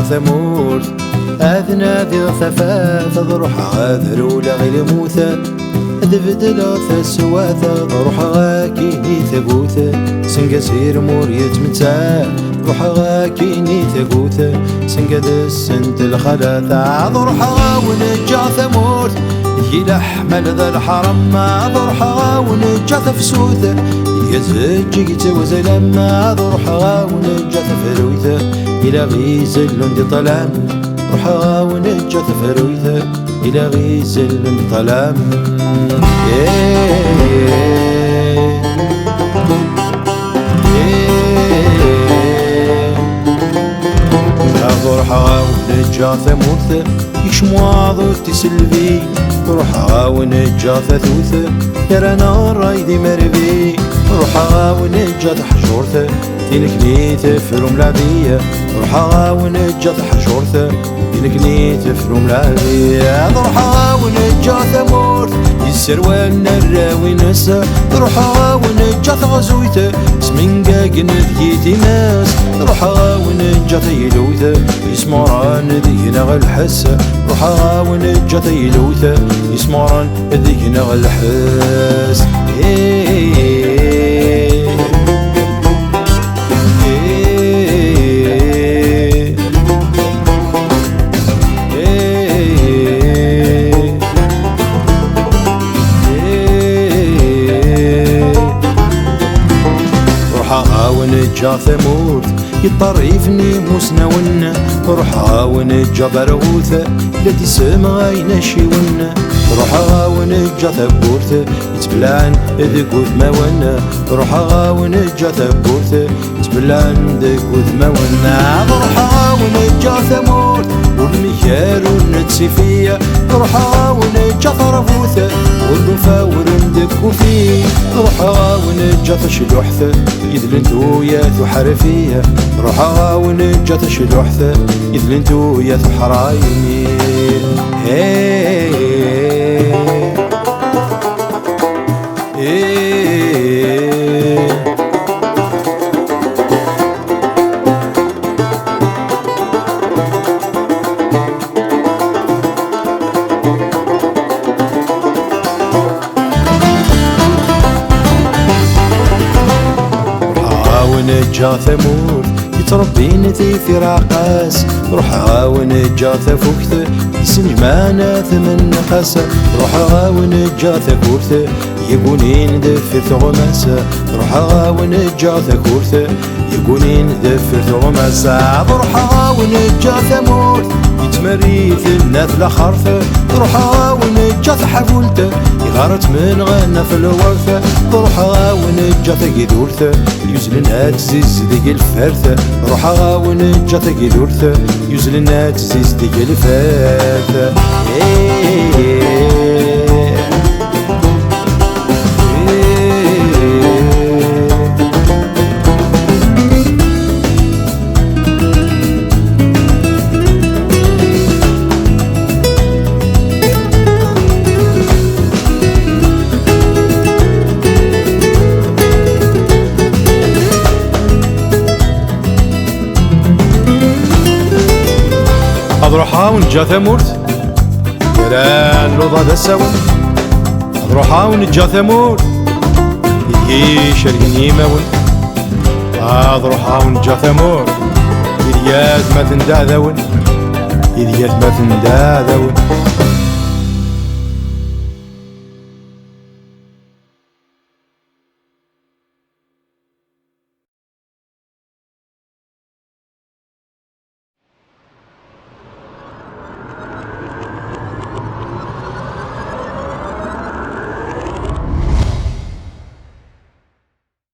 ثمور أذنا ذي ثفاث ضروح غاذر ولا غير موثى ذبدل ثسواث ضروح غاكيني ثبوث سنقسير موريت متسا روح غاكيني ثقوث سنقد السنت الخلاثة ضروح ونجا ثمور يلحمل ذا الحرم ضروح ونجا ثفسوث يزجيت وزلما ضروح ونجا ثفروث إلى غيزل دي طلام روح ونجا ثفروث إلى غيزل دي طلام ضروح ونجا ثموث يشمواض تسلبي روح ونجا ثثوث يرانا رايدي مربي روح ونجا تحجورث تلكني تفرم لعبية روح ونجا تحجورث تلكني تفرم لعبية روح ونجا ثمورث يسروان الراوي نسا روح ونجا تغزويث سمنقا قنذيتي ناس روح ونجا تيلوث يسمران ذينا غالحس روح ونجا تيلوث يسمران ذينا غالحس ونجا ثمورث يطريفني مسنون روحا ونجا برغوث التي سمغاينا شيون روحا ونجا ثبورث يتبلعن ذكوث مونا روحا ونجا ثبورث يتبلعن ذكوث مونا روحا ونجا ثمورث والمكار ونتسفية روحا ونجا ثرفوث والنفاور ندكو فيه روحا ونجا تشلوحث يذلنتو يا ثو حرفية روحا ونجا تشلوحث يذلنتو يا ثو حرايمي ونجا ثمور يتربين ذي في راقاس روحا ونجا ثفوكث يسنجمانا ثمن قاسة روحا ونجا ثكورث يقولين ذفر ثغماسة روحا ونجا ثكورث يقولين ذفر ثغماسة روحا ونجا ثمور يتمريث الناث لخرث روحا ونجا ثحفولته يغارت من غنى في الورثة روحا ونجا ثقيدورثة يزلنا تزيز ديك الفرثة روحا ونجا ثقيدورثة يزلنا تزيز ديك الفرثة روحا ونجا ثمورث يران لوضا دا الساون روحا ونجا ثمورث يدي شرقني ماون روحا ونجا ثمورث يديات ما تندع ذاون يديات ما تندع ذاون